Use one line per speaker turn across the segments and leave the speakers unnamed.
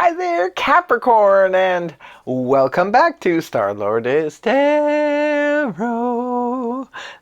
Hi there, Capricorn, and welcome back to Star-Lord's Tarot.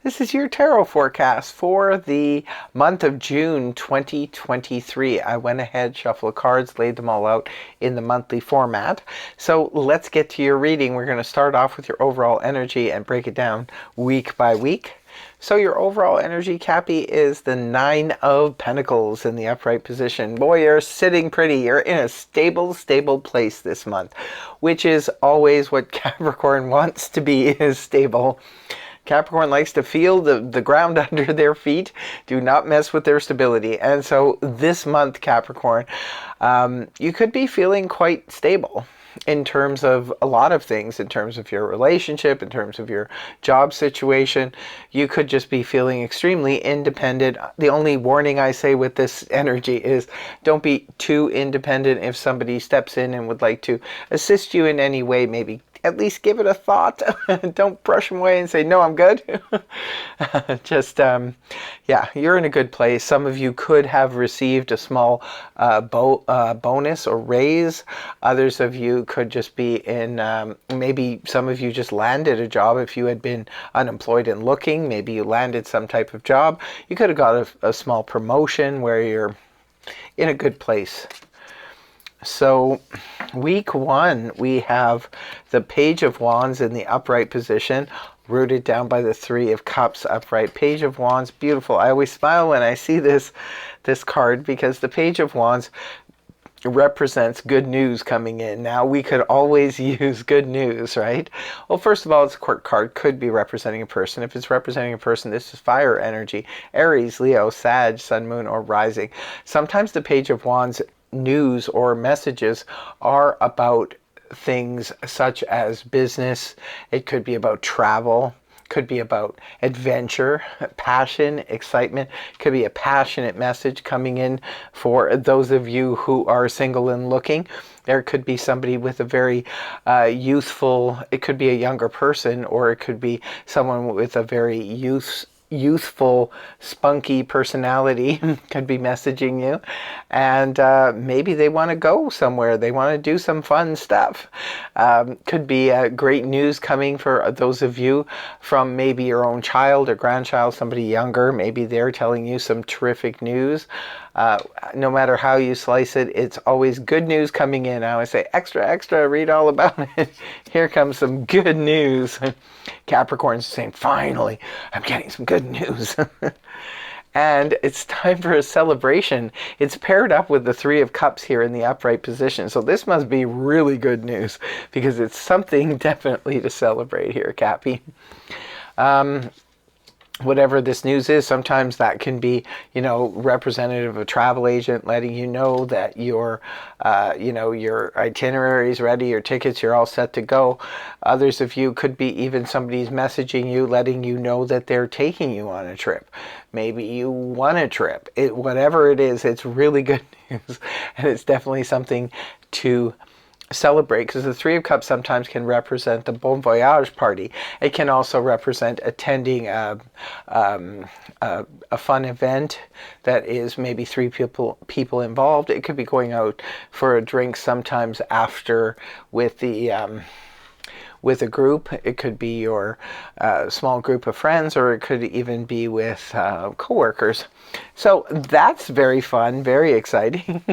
This is your tarot forecast for the month of June 2023. I went ahead, shuffled cards, laid them all out in the monthly format. So let's get to your reading. We're going to start off with your overall energy and break it down week by week. So your overall energy, Cappy, is the Nine of Pentacles in the upright position. Boy, you're sitting pretty. You're in a stable place this month, which is always what Capricorn wants to be, is stable. Capricorn likes to feel the ground under their feet. Do not mess with their stability. And so this month, Capricorn, you could be feeling quite stable in terms of a lot of things, in terms of your relationship, in terms of your job situation. You could just be feeling extremely independent. The only warning I say with this energy is don't be too independent. If somebody steps in and would like to assist you in any way, maybe at least give it a thought. Don't brush them away and say, no, I'm good. Yeah, you're in a good place. Some of you could have received a small bonus or raise. Others of you could just be in, maybe some of you just landed a job. If you had been unemployed and looking, maybe you landed some type of job. You could have got a small promotion where you're in a good place. So week one, we have the Page of Wands in the upright position, rooted down by the Three of Cups upright. Page of Wands, beautiful. I always smile when I see this card, because the Page of Wands represents good news coming in. Now, we could always use good news, right? Well, first of all, it's a court card, could be representing a person. If it's representing a person, this is fire energy. Aries, Leo, Sag, Sun, Moon, or Rising. Sometimes the Page of Wands news or messages are about things such as business. It could be about travel, could be about adventure, passion, excitement. Could be a passionate message coming in for those of you who are single and looking. There could be somebody with a very youthful, it could be a younger person, or it could be someone with a very youthful, spunky personality could be messaging you, and maybe they want to go somewhere. They want to do some fun stuff. Could be great news coming for those of you from maybe your own child or grandchild, somebody younger. Maybe they're telling you some terrific news. No matter how you slice it, it's always good news coming in. I always say, extra, extra, read all about it. Here comes some good news. Capricorn's saying, finally, I'm getting some good news. And it's time for a celebration. It's paired up with the Three of Cups here in the upright position. So this must be really good news, because it's something definitely to celebrate here, Cappy. Whatever this news is, sometimes that can be, representative of a travel agent letting you know that your itinerary is ready, your tickets, you're all set to go. Others of you could be even somebody's messaging you, letting you know that they're taking you on a trip. Maybe you won a trip. Whatever it is, it's really good news, and it's definitely something to celebrate, because the Three of Cups sometimes can represent the bon voyage party. It can also represent attending a fun event that is maybe three people involved. It could be going out for a drink sometimes after with a group. It could be your small group of friends, or it could even be with coworkers. So that's very fun, very exciting.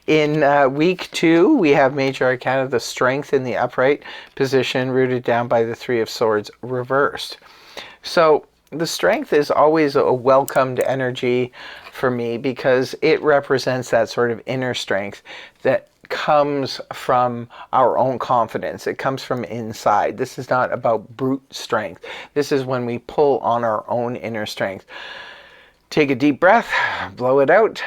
In week two, we have Major Arcana, the Strength in the upright position, rooted down by the Three of Swords reversed. So the Strength is always a welcomed energy for me, because it represents that sort of inner strength that comes from our own confidence. It comes from inside. This is not about brute strength. This is when we pull on our own inner strength. Take a deep breath, blow it out,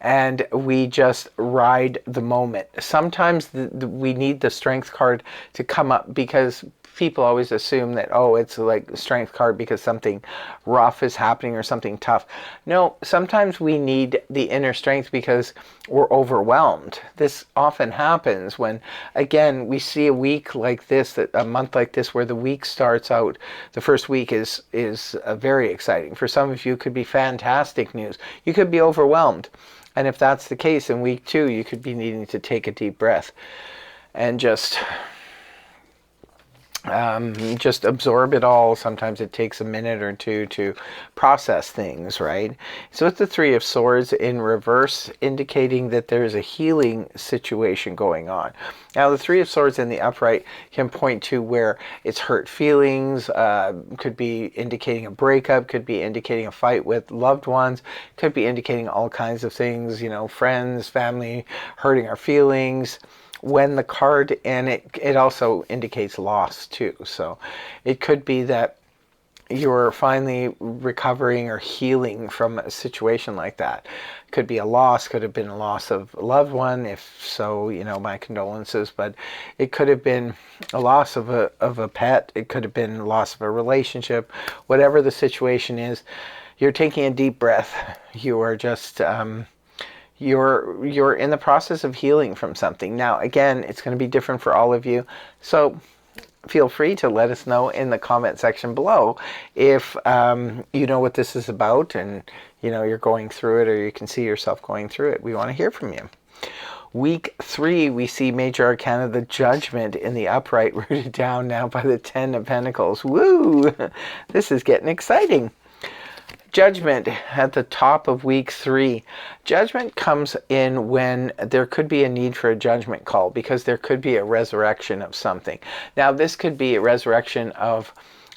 and we just ride the moment. Sometimes we need the Strength card to come up, because people always assume that, oh, it's like a Strength card because something rough is happening or something tough. No, sometimes we need the inner strength because we're overwhelmed. This often happens when, again, we see a week like this, a month like this, where the week starts out, the first week is very exciting. For some of you, it could be fantastic news. You could be overwhelmed. And if that's the case, in week 2, you could be needing to take a deep breath and just absorb it all. Sometimes it takes a minute or two to process things, right? So it's the Three of Swords in reverse, indicating that there's a healing situation going on. Now, the Three of Swords in the upright can point to where it's hurt feelings, could be indicating a breakup, could be indicating a fight with loved ones, could be indicating all kinds of things, you know, friends, family, hurting our feelings. When the card, and it also indicates loss too. So it could be that you're finally recovering or healing from a situation like that. Could be a loss, could have been a loss of a loved one. If so, you know, my condolences. But it could have been a loss of a pet. It could have been a loss of a relationship. Whatever the situation is, you're taking a deep breath. You are just you're in the process of healing from something. Now, again, it's going to be different for all of you. So feel free to let us know in the comment section below if you know what this is about, and you know you're going through it, or you can see yourself going through it. We want to hear from you. Week 3, we see Major Arcana, the Judgment in the upright, rooted down now by the Ten of Pentacles. Woo! This is getting exciting. Judgment at the top of week 3. Judgment comes in when there could be a need for a judgment call, because there could be a resurrection of something. Now, this could be a resurrection of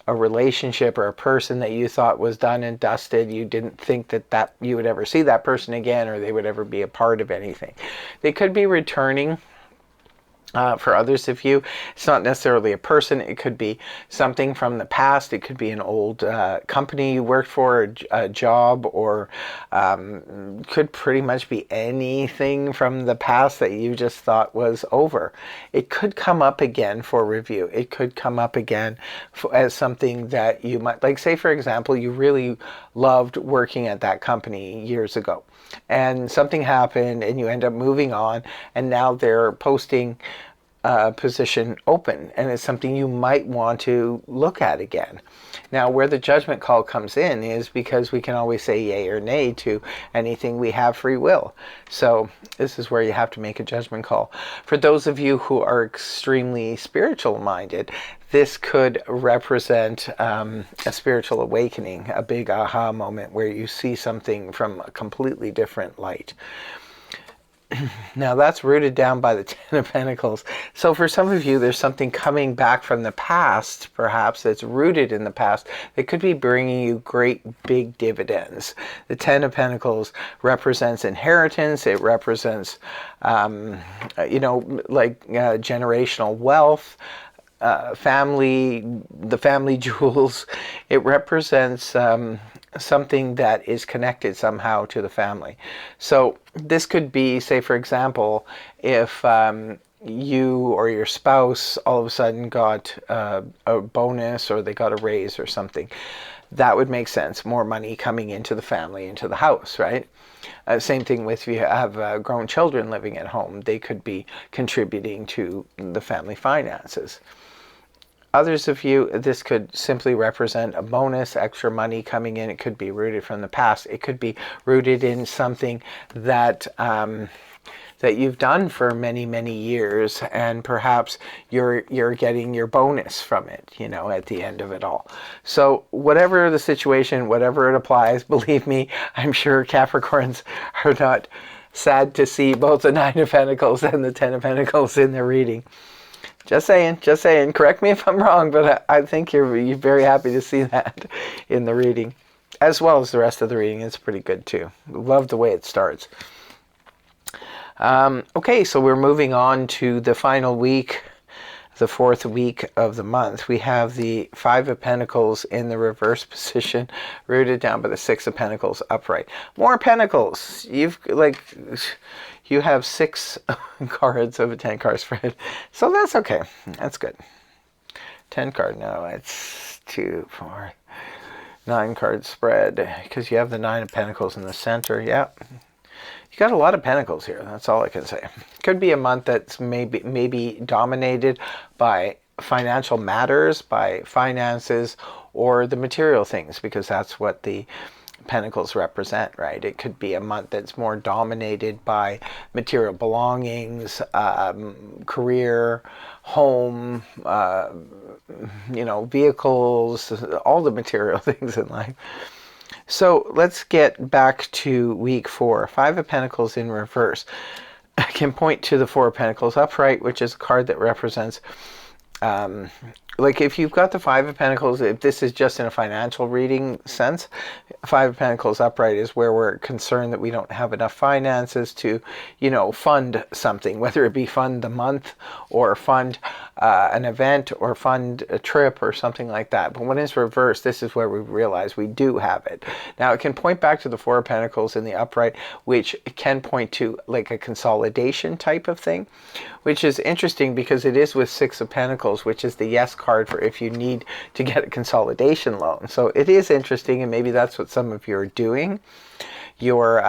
a relationship or a person that you thought was done and dusted. You didn't think that you would ever see that person again, or they would ever be a part of anything. They could be returning. For others of you, it's not necessarily a person. It could be something from the past. It could be an old company you worked for, a job, or could pretty much be anything from the past that you just thought was over. It could come up again for review. It could come up again as something that you might, like, say for example, you really loved working at that company years ago, and something happened and you end up moving on, and now they're posting position open, and it's something you might want to look at again. Now, where the judgment call comes in is because we can always say yay or nay to anything. We have free will. So this is where you have to make a judgment call. For those of you who are extremely spiritual minded, this could represent a spiritual awakening, a big aha moment where you see something from a completely different light. Now, that's rooted down by the Ten of Pentacles. So for some of you, there's something coming back from the past, perhaps, that's rooted in the past, that could be bringing you great big dividends. The Ten of Pentacles represents inheritance. It represents, you know, like generational wealth, family, the family jewels. It represents something that is connected somehow to the family. So this could be, say for example, if you or your spouse all of a sudden got a bonus, or they got a raise or something. That would make sense. More money coming into the family, into the house, right? Same thing with if you have grown children living at home. They could be contributing to the family finances. Others of you, this could simply represent a bonus, extra money coming in. It could be rooted from the past. It could be rooted in something that that you've done for many, many years, and perhaps you're getting your bonus from it, you know, at the end of it all. So whatever the situation, whatever it applies, believe me, I'm sure Capricorns are not sad to see both the Nine of Pentacles and the Ten of Pentacles in their reading. Just saying, just saying. Correct me if I'm wrong, but I think you're very happy to see that in the reading, as well as the rest of the reading. It's pretty good too. Love the way it starts. Okay, so we're moving on to the final week, the 4th week of the month. We have the Five of Pentacles in the reverse position, rooted down by the Six of Pentacles upright. More Pentacles. You have 6 cards of a 10-card spread, so that's okay. That's good. 10 card, no, it's 2, 4, 9 card spread, because you have the Nine of Pentacles in the center. Yeah, you got a lot of Pentacles here. That's all I can say. Could be a month that's maybe dominated by financial matters, by finances, or the material things, because that's what the Pentacles represent, right? It could be a month that's more dominated by material belongings, career, home, vehicles, all the material things in life. So let's get back to week 4. 5 of Pentacles in reverse. I can point to the 4 of Pentacles upright, which is a card that represents like if you've got the 5 of Pentacles, if this is just in a financial reading sense, 5 of Pentacles upright is where we're concerned that we don't have enough finances to, fund something, whether it be fund the month or fund an event or fund a trip or something like that. But when it's reversed, this is where we realize we do have it. Now, it can point back to the 4 of Pentacles in the upright, which can point to like a consolidation type of thing, which is interesting because it is with 6 of Pentacles, which is the yes card for if you need to get a consolidation loan. So it is interesting, and maybe that's what some of you are doing. You're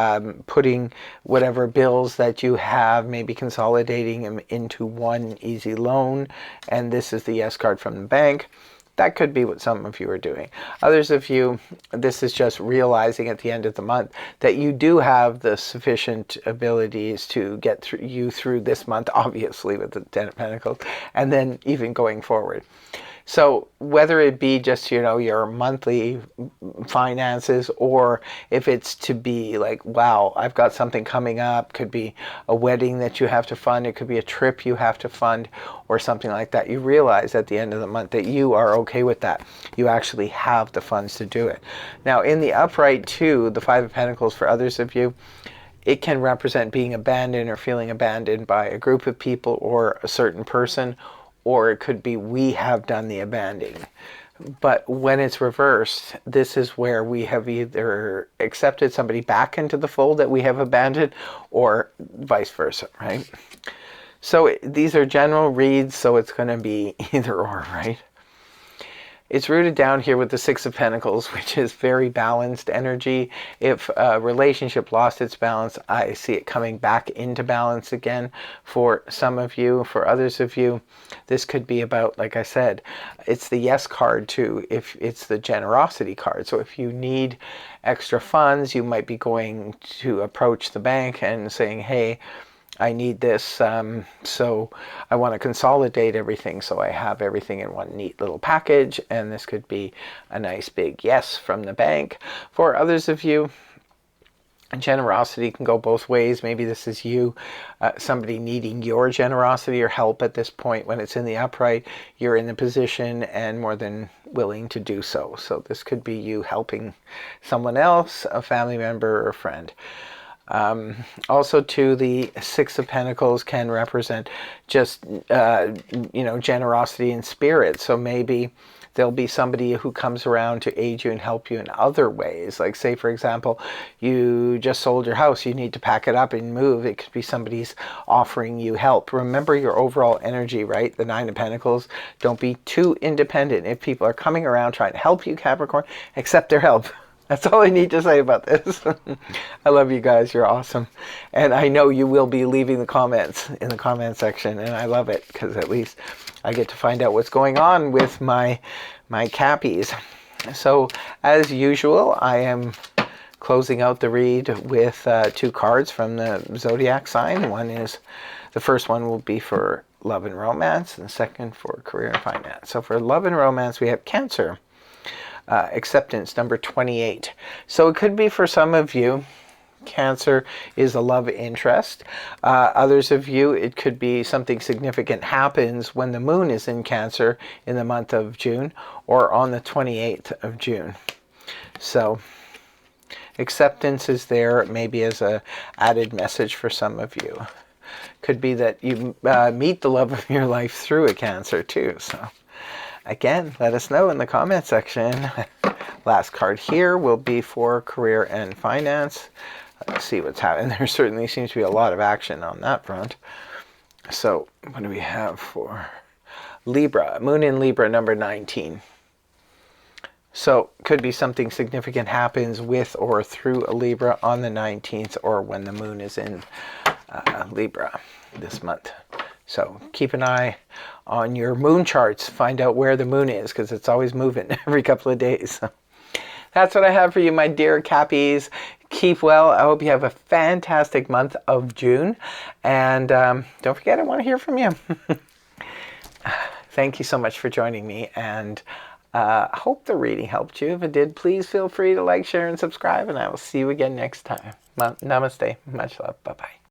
putting whatever bills that you have, maybe consolidating them into one easy loan, and this is the yes card from the bank. That could be what some of you are doing. Others of you, this is just realizing at the end of the month that you do have the sufficient abilities to get through this month, obviously with the 10 of Pentacles, and then even going forward. So whether it be just, your monthly finances, or if it's to be like, wow, I've got something coming up, could be a wedding that you have to fund, it could be a trip you have to fund, or something like that. You realize at the end of the month that you are okay with that. You actually have the funds to do it. Now in the upright too, the 5 of Pentacles for others of you, it can represent being abandoned or feeling abandoned by a group of people or a certain person, or it could be we have done the abandoning. But when it's reversed, this is where we have either accepted somebody back into the fold that we have abandoned, or vice versa, right? So these are general reads, so it's going to be either or, right? It's rooted down here with the 6 of Pentacles, which is very balanced energy. If a relationship lost its balance, I see it coming back into balance again for some of you. For others of you, this could be about, like I said, it's the yes card too, if it's the generosity card. So if you need extra funds, you might be going to approach the bank and saying, hey, I need this, so I want to consolidate everything so I have everything in one neat little package, and this could be a nice big yes from the bank. For others of you, generosity can go both ways. Maybe this is you, somebody needing your generosity or help at this point. When it's in the upright, you're in the position and more than willing to do so. So this could be you helping someone else, a family member or a friend. Also too, the 6 of Pentacles can represent just, generosity in spirit. So maybe there'll be somebody who comes around to aid you and help you in other ways. Like say, for example, you just sold your house, you need to pack it up and move. It could be somebody's offering you help. Remember your overall energy, right? The 9 of Pentacles. Don't be too independent. If people are coming around trying to help you, Capricorn, accept their help. That's all I need to say about this. I love you guys. You're awesome. And I know you will be leaving the comments in the comment section. And I love it because at least I get to find out what's going on with my Cappies. So as usual, I am closing out the read with 2 cards from the zodiac sign. The first one will be for love and romance, and the second for career and finance. So for love and romance, we have Cancer. Acceptance, number 28. So it could be for some of you, Cancer is a love interest. Others of you, it could be something significant happens when the moon is in Cancer in the month of June or on the 28th of June. So acceptance is there maybe as a added message for some of you. Could be that you meet the love of your life through a Cancer too. So again, let us know in the comment section. Last card here will be for career and finance. Let's see what's happening. There certainly seems to be a lot of action on that front. So what do we have for Libra? Moon in Libra, number 19. So could be something significant happens with or through a Libra on the 19th or when the moon is in Libra this month. So keep an eye on your moon charts. Find out where the moon is because it's always moving every couple of days. So That's what I have for you, my dear Cappies. Keep well. I hope you have a fantastic month of June. And don't forget, I want to hear from you. Thank you so much for joining me. And I hope the reading helped you. If it did, please feel free to like, share, and subscribe. And I will see you again next time. Namaste. Much love. Bye-bye.